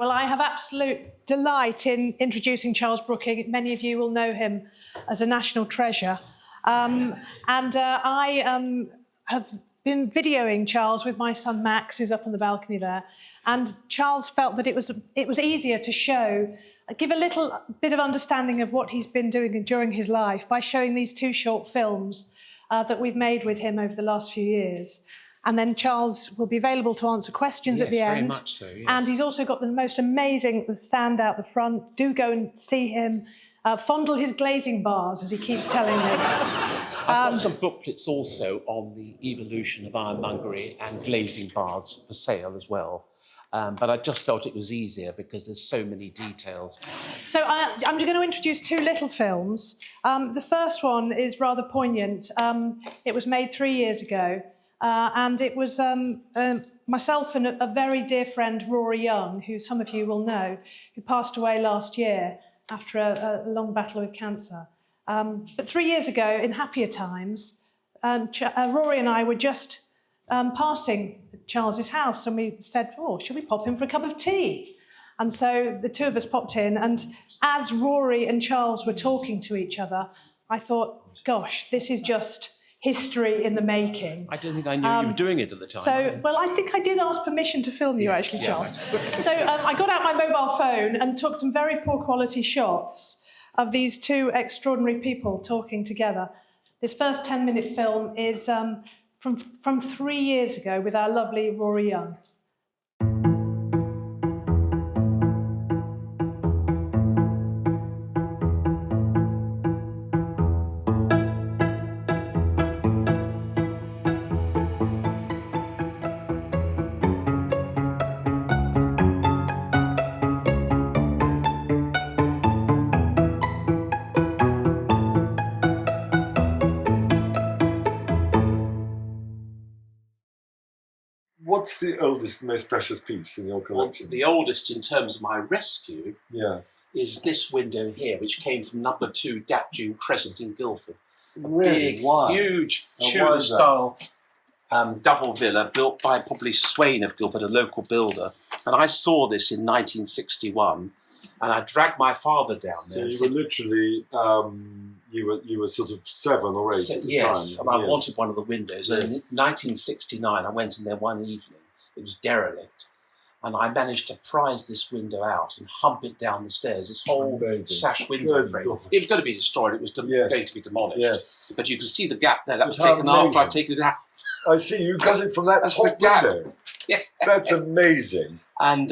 Well, I have absolute delight in introducing Charles Brooking. Many of you will know him as a national treasure. I have been videoing Charles with my son Max, who's up on the balcony there. And Charles felt that it was easier to give a little bit of understanding of what he's been doing during his life by showing these two short films that we've made with him over the last few years. And then Charles will be available to answer questions at the end. Very much so, yes. And he's also got the most amazing stand out the front. Do go and see him. Fondle his glazing bars, as he keeps telling me. I've got some booklets also on the evolution of ironmongery and glazing bars for sale as well. But I just felt it was easier because there's so many details. So I'm going to introduce two little films. The first one is rather poignant. It was made 3 years ago. And it was myself and a very dear friend, Rory Young, who some of you will know, who passed away last year after a long battle with cancer. But 3 years ago, in happier times, Rory and I were just passing Charles's house, and we said, oh, should we pop in for a cup of tea? And so the two of us popped in, and as Rory and Charles were talking to each other, I thought, gosh, this is just history in the making. I don't think I knew you were doing it at the time. So, well, I think I did ask permission to film you, actually, Charles. Right. So I got out my mobile phone and took some very poor quality shots of these two extraordinary people talking together. This first 10-minute film is from 3 years ago with our lovely Rory Young. What's the oldest, most precious piece in your collection? Well, the oldest in terms of my rescue is this window here, which came from number 2 Dapdune Crescent in Guildford. Really? Big, huge Tudor-style double villa built by probably Swain of Guildford, a local builder. And I saw this in 1961, and I dragged my father down there. So you were literally, you were sort of 7 or 8 at the time. Yes, and I wanted one of the windows. Yes. And in 1969, I went in there one evening. It was derelict. And I managed to prise this window out and hump it down the stairs. This whole sash window frame. It was going to be destroyed. It was going to be demolished. Yes. But you can see the gap there. That was taken after I'd taken it out. I see. You got it from that top window. Yeah. That's amazing. And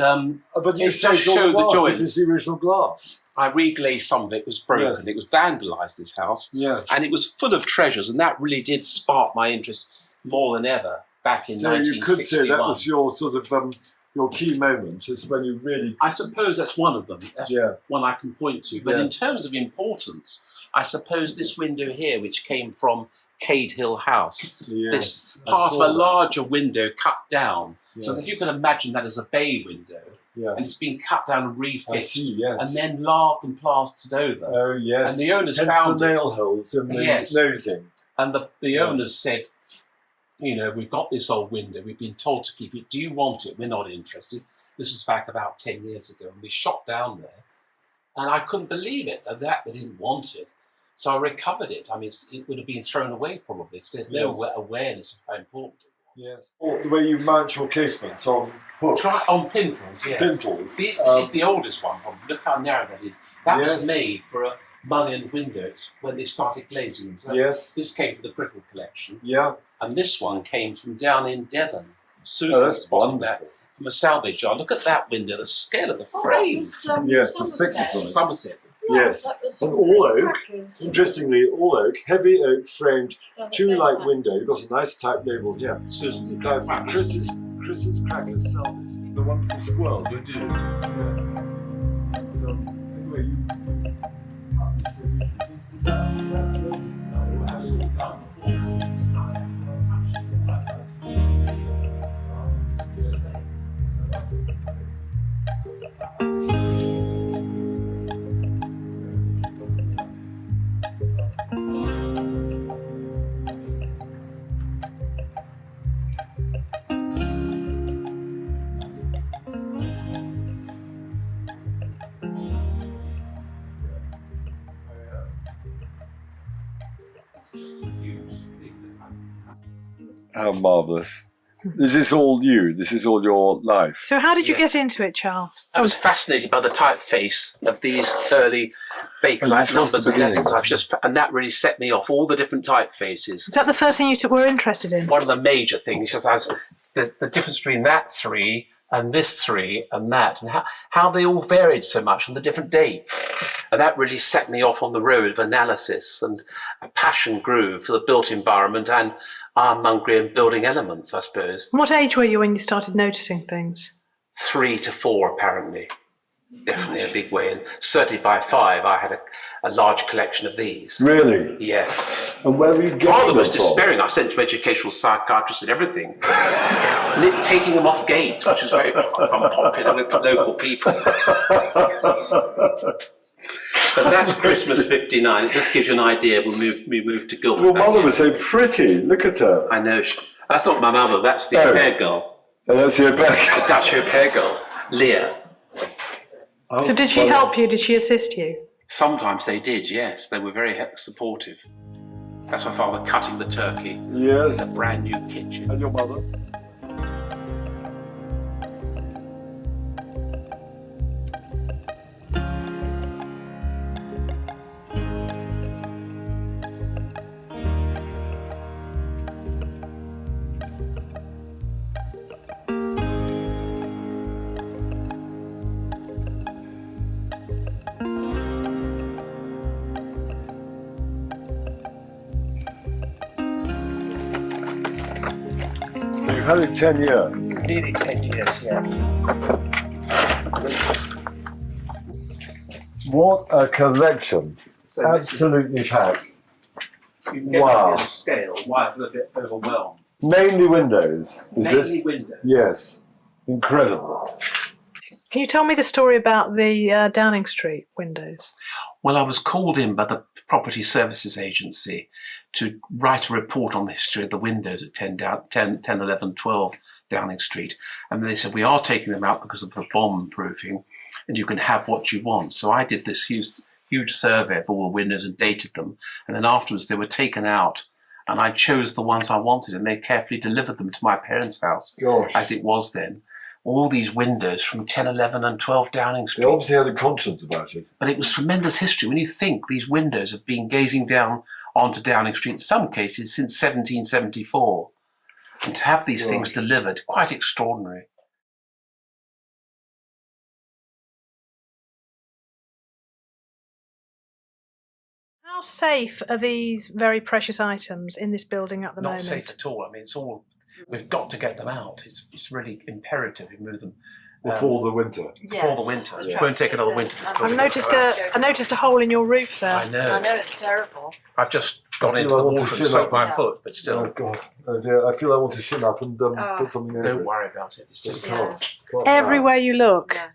but you saved all the glass. This is the original glass. I reglazed some of it. It was broken. Yes. It was vandalised, this house. Yes. And it was full of treasures. And that really did spark my interest more than ever back in 1961. So you could say that was your sort of your key moment, is when you really... I suppose that's one of them. That's one I can point to. But in terms of importance, I suppose this window here, which came from Cade Hill House, this part of a larger window cut down. Yes. So if you can imagine that as a bay window, and it's been cut down and refit, and then laved and plastered over. Oh, yes. And the owners found the nail holes and the nosing. And the owners said, you know, we've got this old window, we've been told to keep it, do you want it? We're not interested. This was back about 10 years ago, and we shot down there, and I couldn't believe it, that they didn't want it. So I recovered it. I mean, it would have been thrown away probably, because there's no awareness of how important it was. Yes. Or the way you mount your casements on hooks. On pintles, yes. Pintles. This is the oldest one, probably. Look how narrow that is. That was made for a mullioned windows when they started glazing them. So this came from the Brittle collection. Yeah. And this one came from down in Devon. Susan was wonderful. That from a salvage yard. Look at that window, the scale of the frame. Yes, the thickness of it. Somerset. Yes, and all oak, interestingly, all oak, heavy oak framed, two-light window. You've got a nice type label here. Susan, Chris's Crackers salvage. The wonderful squirrel. You do. Anyway, How marvellous. This is all you. This is all your life. So how did you get into it, Charles? I was fascinated by the typeface of these early Bakelite numbers and letters. And that really set me off, all the different typefaces. Is that the first thing you were interested in? One of the major things is the difference between that 3 and this 3 and that, and how they all varied so much and the different dates. And that really set me off on the road of analysis, and a passion grew for the built environment and ironmongery and building elements, I suppose. What age were you when you started noticing things? 3 to 4, apparently. Definitely a big way. And certainly by 5, I had a large collection of these. Really? Yes. And where were you getting Father them was from? despairing. I sent to educational psychiatrists and everything. Taking them off gates, which was very unpopular with local people. But that's Christmas '59. It just gives you an idea. We moved to Guildford. Your mother was so pretty. Look at her. I know. That's not my mother. That's the au pair girl. Oh, that's your back. The Dutch au pair girl, Leah. Oh, So did she help you? Did she assist you? Sometimes they did, yes. They were very supportive. That's my father cutting the turkey. Yes. In a brand new kitchen. And your mother? So you've had it 10 years? Nearly 10 years, yes. What a collection. So Absolutely packed. you can get Wow. a scale. Why I'm a bit overwhelmed. Mainly windows. Is Mainly this? windows. Yes. Incredible. Can you tell me the story about the Downing Street windows? Well, I was called in by the Property Services Agency to write a report on the history of the windows at 10, 11, 12 Downing Street. And they said, we are taking them out because of the bomb proofing, and you can have what you want. So I did this huge survey of all the windows and dated them. And then afterwards they were taken out, and I chose the ones I wanted, and they carefully delivered them to my parents' house, Gosh. as it was then. All these windows from 10, 11 and 12 Downing They Street. obviously had a conscience about it. But it was tremendous history. When you think these windows have been gazing down onto Downing Street, in some cases since 1774. And to have these things delivered, quite extraordinary. How safe are these very precious items in this building at the Not moment? safe at all. I mean, it's all, we've got to get them out. It's really imperative we move them Before the winter. before the winter. It won't take another winter. to I build noticed a hole in your roof there. I know. I know it's terrible. I've just gone into the water and soaked my foot, but still, Oh, God. Oh, dear. I feel I want to shin up and put something over don't it. worry about it. It's just Everywhere you look. Yeah.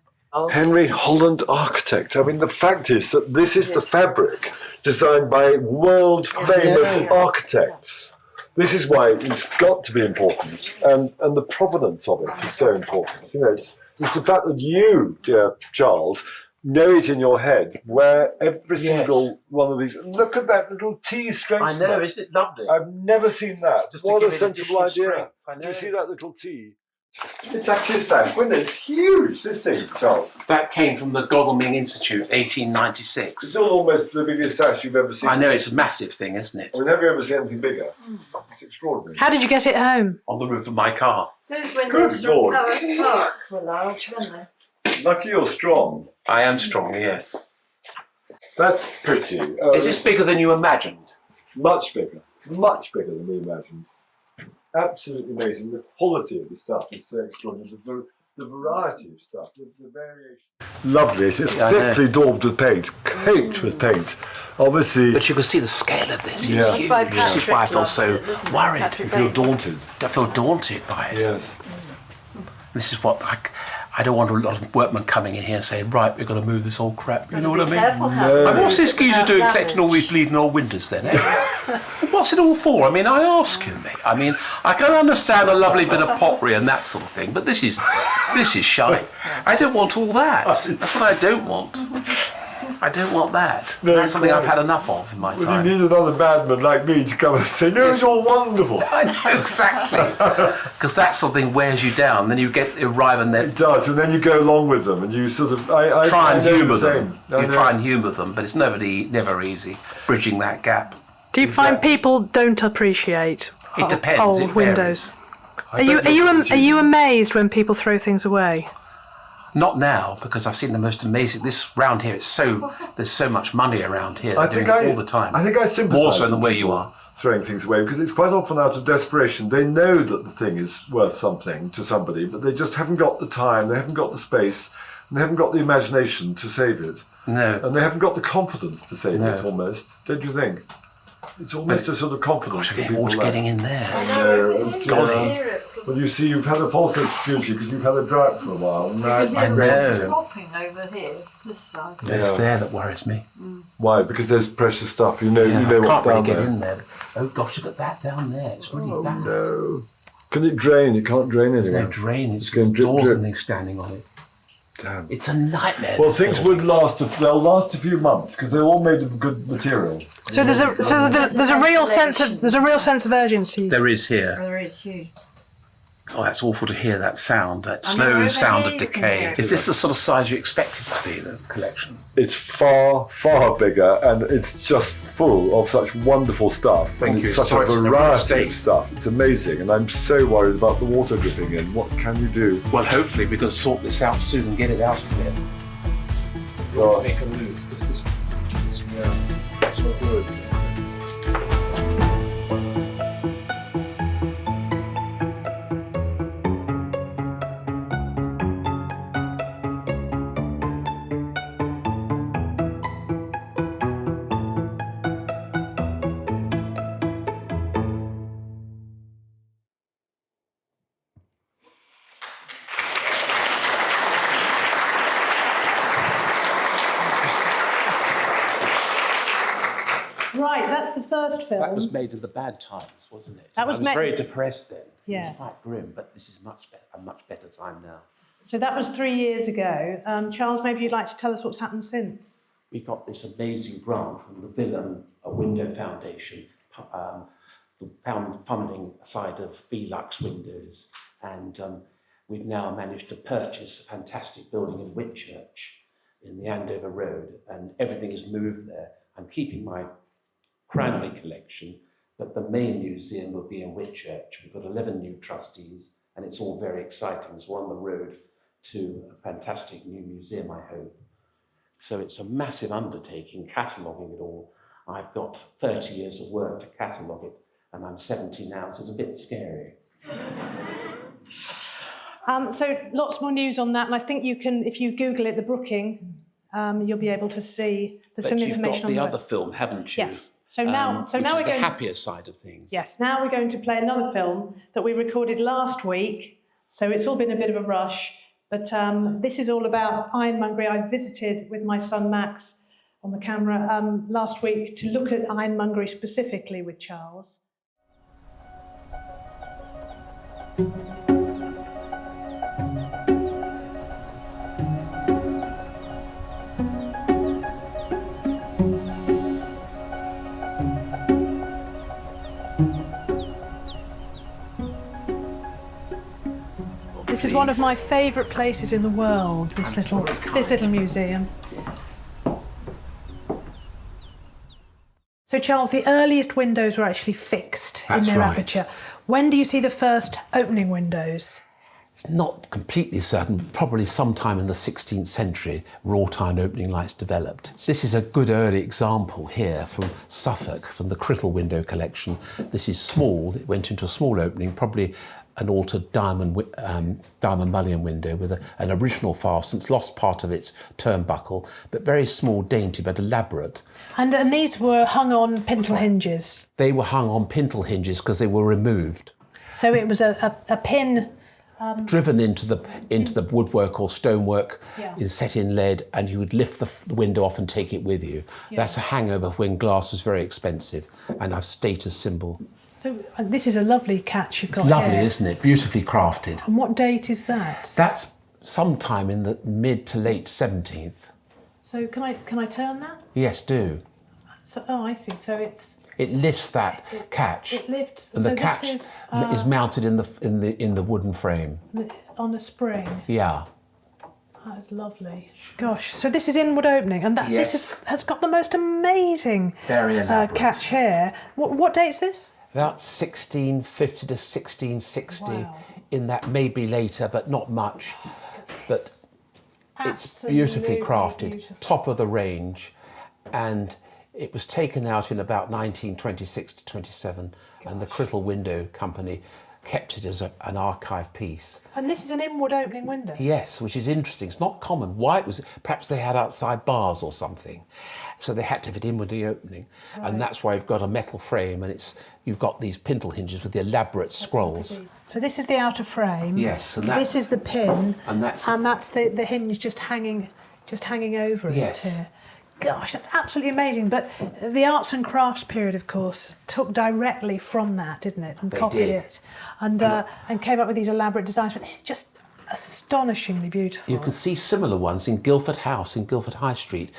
Henry Holland architect. I mean, the fact is that this is the fabric designed by world famous architects. This is why it's got to be important, and the provenance of it is so important. You know, it's the fact that you, dear Charles, know it in your head where every single one of these. Look at that little T strength. I know, isn't it lovely? I've never seen that. Just to What a give it sensible additional idea. strength. I Do you know. see that little T? It's actually a sash window. It's huge, this thing, Charles. That came from the Godalming Institute, 1896. It's almost the biggest sash you've ever seen. I know, it's a massive thing, isn't it? I mean, have you ever seen anything bigger? It's extraordinary. How did you get it home? On the roof of my car. Those Good windows from Lord. Powers Park were large, weren't they? Lucky you're strong. I am strong, yes. That's pretty. Is this bigger than you imagined? Much bigger. Much bigger than we imagined. Absolutely amazing. The quality of the stuff is so extraordinary. The variety of stuff, the variation. Lovely. It's thickly daubed with paint, caked with paint. Obviously, But you can see the scale of this. It's Yeah. huge. why This is why I Patrick feel so loves it. worried. Patrick you feel daunted. I feel daunted by it. Yes. This is what I don't want a lot of workmen coming in here saying, right, we've got to move this old crap. You know what I mean? Careful how No. And what's this geezer without doing damage. collecting all these bleeding old windows then, eh? What's it all for? I mean, I ask you, mate. I mean, I can understand a lovely bit of pottery and that sort of thing, but this is shite. I don't want all that. That's what I don't want. I don't want that. No, That's something quite. I've had enough of in my Well, time. you need another madman like me to come and say, no, it's all wonderful. I know, exactly. Because that sort of thing wears you down. Then you arrive and then It does, and then you go along with them, and you sort of try and I know humour the them. same. I You know. try and humour them, but it's never easy bridging that gap. Do you find people don't appreciate It depends. old It varies. windows? I don't know Are you amazed when people throw things away? Not now, because I've seen the most amazing. This round here, there's so much money around here. I They're think doing it all the time. I think I sympathise more so than with where you people are. throwing things away, because it's quite often out of desperation. They know that the thing is worth something to somebody, but they just haven't got the time, they haven't got the space, and they haven't got the imagination to save it. No. And they haven't got the confidence to save No. it, almost. Don't you think? It's almost a sort of confidence. Gosh, that I get people water lack. getting in there. No, well, you see, you've had a false sense of duty because you've had a drought for a while. And now it's I know. Popping over here, this side. It's there that worries me. Why? Because there's precious stuff. You know, you know I what's can't really down get there. in there. Oh gosh, look at that down there. It's really bad. No. Can it drain? It can't drain There's no anywhere. drain. It's going got drip, doors drip. and things standing on it. Damn. It's a nightmare. Well, this things building. would last. They'll last a few months because they're all made of good material. So there's a real sense of urgency. There is here. There is huge. Oh, that's awful to hear that sound, that I know, slow over sound here of you can decay. hear it. Is this the sort of size you expect it to be, the collection? It's far, far bigger, and it's just full of such wonderful stuff. Thank and you. It's such Sorry, a it's in a variety rough of state. stuff. It's amazing, and I'm so worried about the water dripping in. What can you do? Well, hopefully we can sort this out soon and get it out of here. Right. Make a move, because That's not good. Right, that's the first film. That was made in the bad times, wasn't it? That was I was ma- very depressed then. It Yeah. was quite grim, but this is a much better time now. So that was 3 years ago. Charles, maybe you'd like to tell us what's happened since. We got this amazing grant from the Villan Window Foundation, the funding side of Velux Windows, and we've now managed to purchase a fantastic building in Whitchurch in the Andover Road, and everything is moved there. I'm keeping my Cranley collection, but the main museum will be in Whitchurch. We've got 11 new trustees, and it's all very exciting. So we're on the road to a fantastic new museum, I hope. So it's a massive undertaking, cataloguing it all. I've got 30 years of work to catalogue it, and I'm 70 now, so it's a bit scary. So lots more news on that, and I think you can, if you Google it, the Brooking, you'll be able to see there's some information But on you've got the the other film, haven't you? Yes. So now which we're is going. the happier side of things. Yes. Now we're going to play another film that we recorded last week. So it's all been a bit of a rush, but this is all about ironmongery. I visited with my son Max on the camera last week to look at ironmongery specifically with Charles. This is one of my favourite places in the world, this little museum. So Charles, the earliest windows were actually fixed in That's their right. aperture. When do you see the first opening windows? It's not completely certain, probably sometime in the 16th century, wrought iron opening lights developed. This is a good early example here from Suffolk, from the Crittall window collection. This is small, it went into a small opening, probably an altered diamond mullion window with an original fasten. It's lost part of its turnbuckle, but very small, dainty, but elaborate. And these were hung on pintle hinges. They were hung on pintle hinges because they were removed. So it was a pin. Driven into the woodwork or stonework, Yeah. set in lead, and you would lift the window off and take it with you. Yeah. That's a hangover when glass was very expensive and a status symbol. So this is a lovely catch you've got It's lovely, here. isn't it? Beautifully crafted. And what date is that? That's sometime in the mid to late 17th. So can I turn that? Yes, do. So, oh, I see. So It lifts that catch. It lifts. And so the catch is mounted in the wooden frame. on a spring. Yeah. That's lovely. Gosh, so this is inward opening, and this has got the most amazing Very elaborate. catch here. What date's this? About 1650 to 1660. Wow. In that, maybe later, but not much. But it's Absolutely beautifully crafted, beautiful. top of the range, and it was taken out in about 1926 to 27, and the Criddle Window Company kept it as an archive piece. And this is an inward opening window. Yes, which is interesting. It's not common. Why it was? Perhaps they had outside bars or something, so they had to have it inwardly opening, and that's why you've got a metal frame, and you've got these pintle hinges with the elaborate scrolls. So this is the outer frame. Yes, and this is the pin, and that's the hinge just hanging over Yes. it here. Gosh, that's absolutely amazing. But the arts and crafts period, of course, took directly from that, didn't it? And copied it, and came up with these elaborate designs. But this is just astonishingly beautiful. You can see similar ones in Guildford House in Guildford High Street,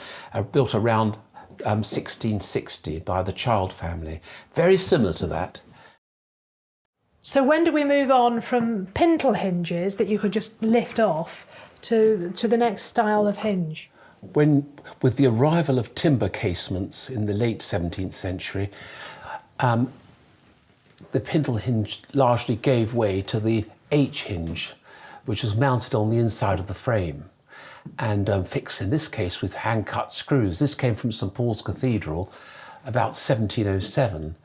built around 1660 by the Child family. Very similar to that. So when do we move on from pintle hinges that you could just lift off to the next style of hinge? With the arrival of timber casements in the late 17th century, the pintle hinge largely gave way to the H hinge, which was mounted on the inside of the frame and fixed, in this case, with hand-cut screws. This came from St Paul's Cathedral about 1707.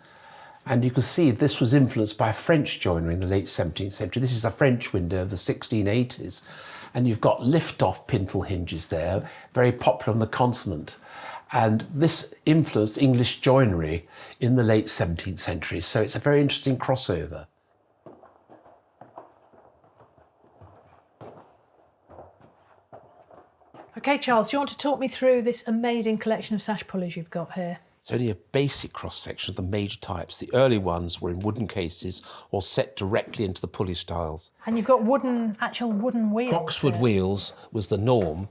And you can see this was influenced by French joinery in the late 17th century. This is a French window of the 1680s. And you've got lift-off pintle hinges there, very popular on the continent. And this influenced English joinery in the late 17th century. So it's a very interesting crossover. Okay, Charles, do you want to talk me through this amazing collection of sash pulleys you've got here? It's only a basic cross-section of the major types. The early ones were in wooden cases or set directly into the pulley stiles. And you've got actual wooden wheels. Boxwood here. wheels was the norm.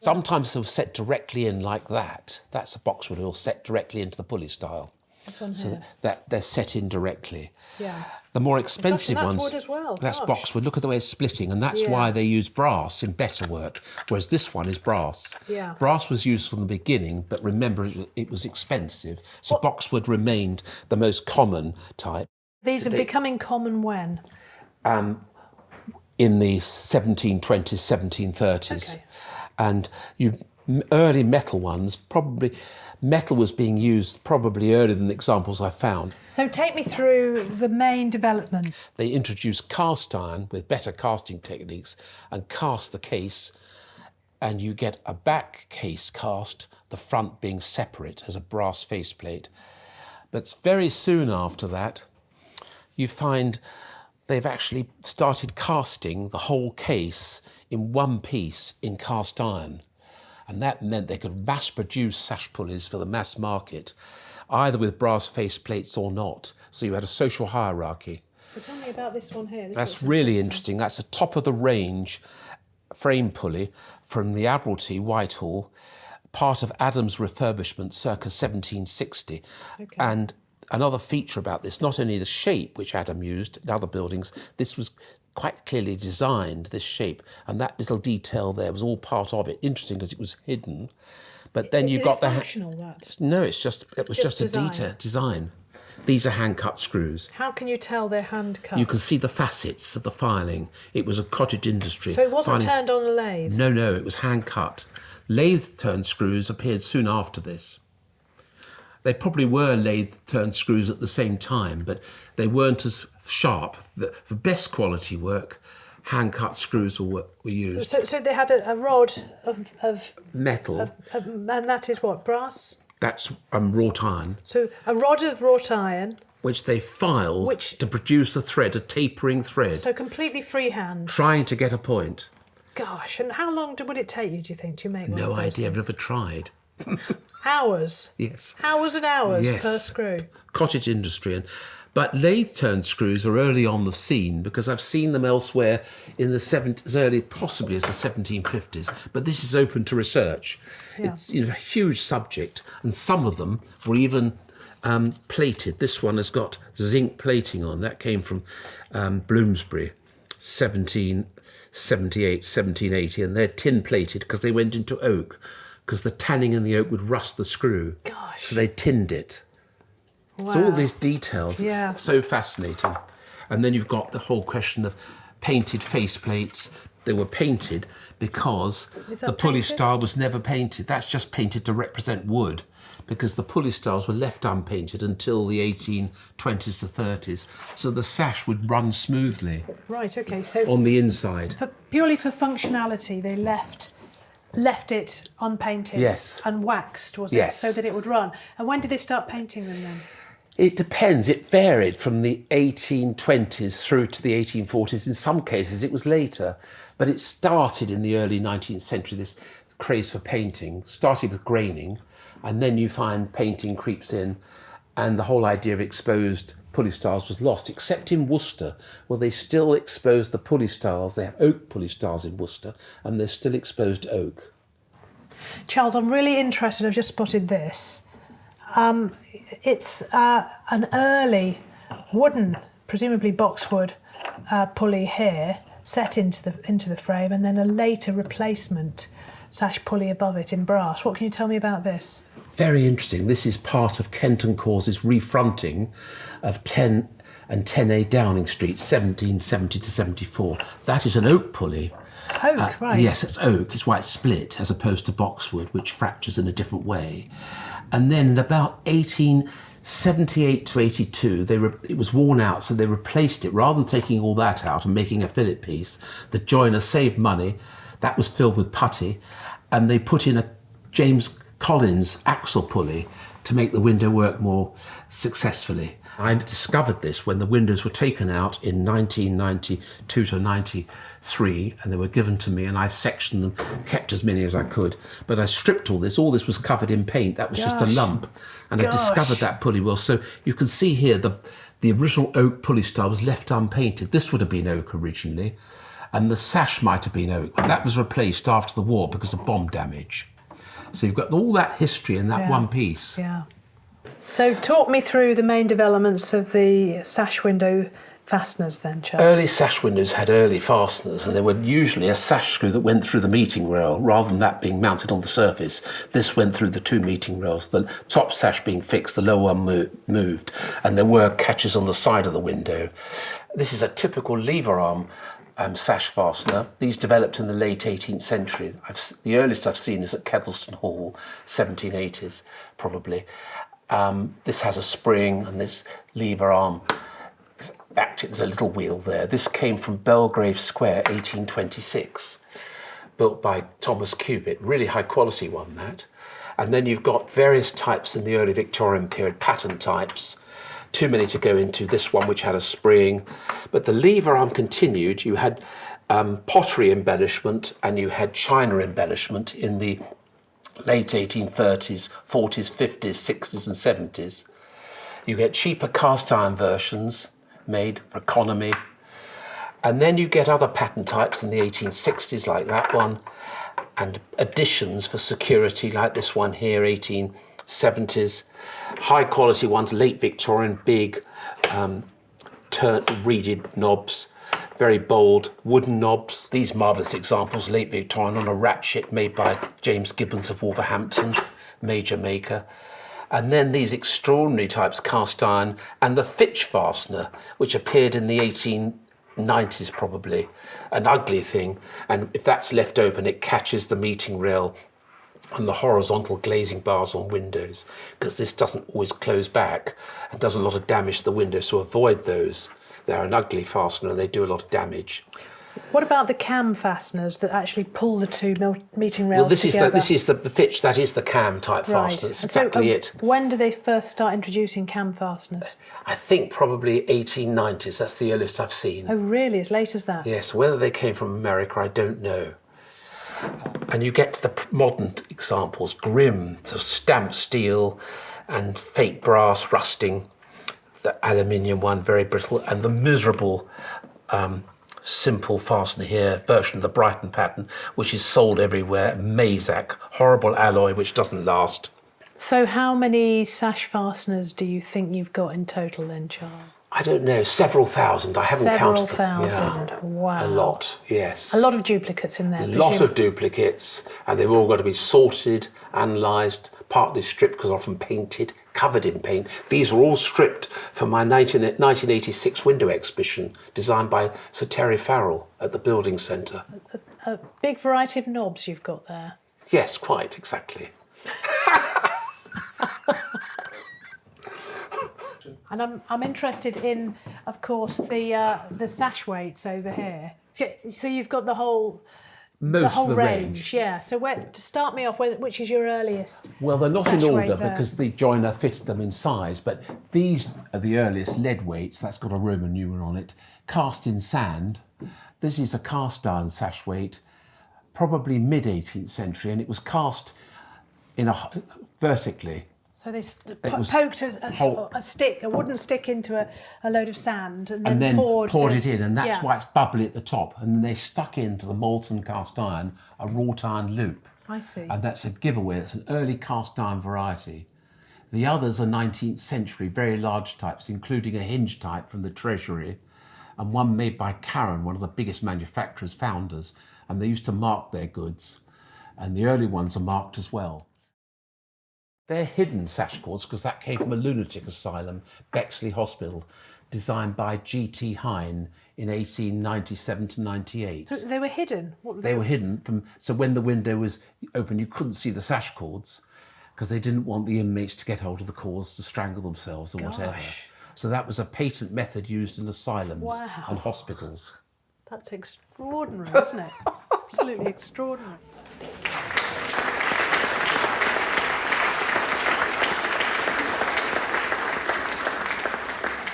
Sometimes they were set directly in like that. That's a boxwood wheel set directly into the pulley style. This one So here. that they're set in directly. Yeah. The more expensive That's ones, wood as well. that's Gosh. boxwood. Look at the way it's splitting, and that's why they use brass in better work, whereas this one is brass. Yeah. Brass was used from the beginning, but remember it was expensive, so boxwood remained the most common type. These are becoming common when? In the 1720s, 1730s. Okay. And early metal ones, probably metal was being used probably earlier than the examples I found. So take me through the main development. They introduced cast iron with better casting techniques and cast the case, and you get a back case cast, the front being separate as a brass faceplate. But very soon after that, you find they've actually started casting the whole case in one piece in cast iron. And that meant they could mass produce sash pulleys for the mass market, either with brass faceplates or not. So you had a social hierarchy. So tell me about this one here. That's really interesting. That's a top of the range frame pulley from the Admiralty, Whitehall, part of Adams' refurbishment circa 1760. Okay. And another feature about this, not only the shape which Adam used in other buildings, this was quite clearly designed, this shape, and that little detail there was all part of it. Interesting because it was hidden. But then you got the functional, that? No, it was just design. a design. These are hand-cut screws. How can you tell they're hand cut? You can see the facets of the filing. It was a cottage industry. So it wasn't turned on a lathe? No, it was hand-cut. Lathe-turned screws appeared soon after this. They probably were lathe-turned screws at the same time, but they weren't as sharp. The best quality work, hand-cut screws were used. So they had a rod of metal. and that is what, brass? That's wrought iron. So a rod of wrought iron. Which they filed to produce a thread, a tapering thread. So completely freehand. Trying to get a point. Gosh, and how long would it take you, do you think, to make one No of those idea, I've things? never tried. Hours? Yes. Hours and hours Yes. per screw? Cottage industry, and But lathe-turned screws are early on the scene because I've seen them elsewhere in the as early possibly as the 1750s. But this is open to research. Yeah. It's a huge subject, and some of them were even plated. This one has got zinc plating on. That came from Bloomsbury, 1778, 1780, and they're tin plated because they went into oak, because the tanning in the oak would rust the screw. Gosh. So they tinned it. Wow. So all these details, Yeah. it's so fascinating. And then you've got the whole question of painted faceplates. They were painted because Is that the pulley painted? style was never painted. That's just painted to represent wood, because the pulley styles were left unpainted until the 1820s to 30s. So the sash would run smoothly Right, okay. So on the inside. purely for functionality, they left it unpainted Yes. and waxed, was it? Yes. So that it would run. And when did they start painting them then? It depends. It varied from the 1820s through to the 1840s. In some cases, it was later. But it started in the early 19th century, this craze for painting. Started with graining, and then you find painting creeps in, and the whole idea of exposed pulley styles was lost, except in Worcester, where they still exposed the pulley styles. They have oak pulley styles in Worcester, and they're still exposed oak. Charles, I'm really interested. I've just spotted this. It's an early wooden, presumably boxwood, pulley here, set into the frame, and then a later replacement sash pulley above it in brass. What can you tell me about this? Very interesting. This is part of Kenton Cause's refronting of 10 and 10A Downing Street, 1770 to 74. That is an oak pulley. Oak, right. Yes, it's oak. It's why it's split, as opposed to boxwood, which fractures in a different way. And then in about 1878 to 82, it was worn out, so they replaced it. Rather than taking all that out and making a fillet piece, the joiner saved money. That was filled with putty, and they put in a James Collins axle pulley to make the window work more successfully. I discovered this when the windows were taken out in 1992 to 93, and they were given to me, and I sectioned them, kept as many as I could. But I stripped all this was covered in paint. That was just a lump, and I discovered that pulley wheel. So you can see here the original oak pulley style was left unpainted. This would have been oak originally, and the sash might have been oak, but that was replaced after the war because of bomb damage. So you've got all that history in that one piece. Yeah. So talk me through the main developments of the sash window fasteners then, Charles. Early sash windows had early fasteners, and they were usually a sash screw that went through the meeting rail rather than that being mounted on the surface. This went through the two meeting rails, the top sash being fixed, the lower one moved, and there were catches on the side of the window. This is a typical lever arm sash fastener. These developed in the late 18th century. The earliest I've seen is at Kedleston Hall, 1780s probably. This has a spring, and this lever arm, actually there's a little wheel there. This came from Belgrave Square, 1826, built by Thomas Cubitt, really high quality one, that. And then you've got various types in the early Victorian period, pattern types. Too many to go into. This one, which had a spring, but the lever arm continued. You had pottery embellishment, and you had china embellishment in the late 1830s, 40s, 50s, 60s and 70s. You get cheaper cast iron versions made for economy, and then you get other pattern types in the 1860s like that one, and additions for security like this one here, 1870s. High quality ones, late Victorian, big reeded knobs, very bold wooden knobs. These marvellous examples, late Victorian, on a ratchet made by James Gibbons of Wolverhampton, major maker. And then these extraordinary types, cast iron, and the Fitch fastener, which appeared in the 1890s probably, an ugly thing. And if that's left open, it catches the meeting rail and the horizontal glazing bars on windows, because this doesn't always close back and does a lot of damage to the window, so avoid those. They're an ugly fastener and they do a lot of damage. What about the cam fasteners that actually pull the two meeting rails Well, this together? is the Fitch, that is the cam type fastener. That's exactly it. When do they first start introducing cam fasteners? I think probably 1890s, that's the earliest I've seen. Oh, really? As late as that? Yes, whether they came from America, I don't know. And you get to the modern examples, grim, so stamped steel and fake brass rusting, the aluminium one, very brittle, and the miserable simple fastener here, version of the Brighton pattern, which is sold everywhere, Mazak, horrible alloy which doesn't last. So how many sash fasteners do you think you've got in total then, Charles? I don't know, several thousand. I haven't counted them. Several thousand, Yeah. wow. A lot, yes. A lot of duplicates in there. A lot of duplicates, and they've all got to be sorted, analysed, partly stripped because often painted, covered in paint. These were all stripped for my 1986 window exhibition designed by Sir Terry Farrell at the Building Centre. A big variety of knobs you've got there. Yes, quite, exactly. And I'm interested in, of course, the sash weights over here. So you've got the whole range. Yeah. So to start me off, which is your earliest? Well, they're not in sash order weight there? because the joiner fitted them in size, but these are the earliest lead weights. That's got a Roman numeral on it. Cast in sand. This is a cast iron sash weight, probably mid 18th century, and it was cast vertically. So they poked a wooden stick into a load of sand and then poured it in, and that's why it's bubbly at the top. And then they stuck into the molten cast iron a wrought iron loop. I see. And that's a giveaway. It's an early cast iron variety. The others are 19th century, very large types, including a hinge type from the Treasury, and one made by Karen, one of the biggest manufacturers, founders. And they used to mark their goods. And the early ones are marked as well. They're hidden sash cords because that came from a lunatic asylum, Bexley Hospital, designed by G.T. Hine in 1897 to 98. So they were hidden? They were hidden so when the window was open, you couldn't see the sash cords because they didn't want the inmates to get hold of the cords to strangle themselves or whatever. So that was a patent method used in asylums and hospitals. That's extraordinary, isn't it? Absolutely extraordinary.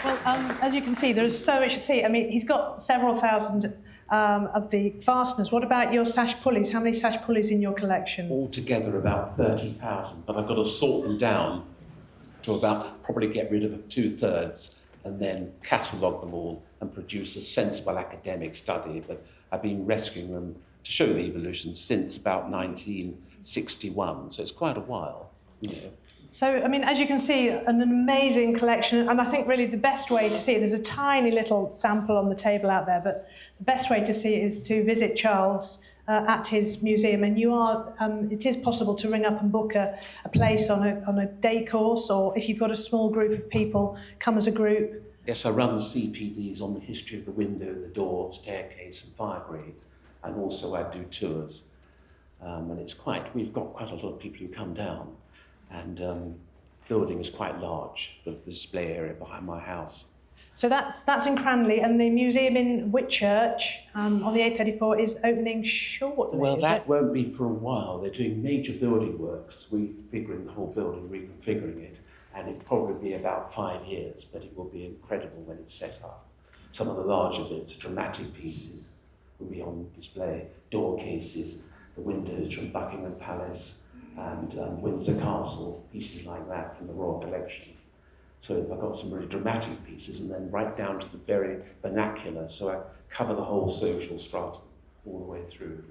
Well, as you can see, there is so much to see. I mean, he's got several thousand of the fasteners. What about your sash pulleys? How many sash pulleys in your collection? Altogether about 30,000, but I've got to sort them down to probably get rid of 2/3 and then catalogue them all and produce a sensible academic study. But I've been rescuing them to show the evolution since about 1961, so it's quite a while. So, I mean, as you can see, an amazing collection, and I think really the best way to see it, there's a tiny little sample on the table out there, but the best way to see it is to visit Charles at his museum, and it is possible to ring up and book a place on a day course, or if you've got a small group of people, come as a group. Yes, I run CPDs on the history of the window, the door, staircase and fire grade, and also I do tours. And we've got quite a lot of people who come down. And building is quite large, the display area behind my house. So that's in Cranley, and the museum in Whitchurch on the A34 is opening shortly. Well, that won't be for a while. They're doing major building works, refiguring the whole building, reconfiguring it, and it'll probably be about 5 years, but it will be incredible when it's set up. Some of the larger bits, dramatic pieces, will be on display, door cases, the windows from Buckingham Palace, and Windsor Castle, pieces like that from the Royal Collection. So I've got some really dramatic pieces, and then right down to the very vernacular, so I cover the whole social stratum all the way through.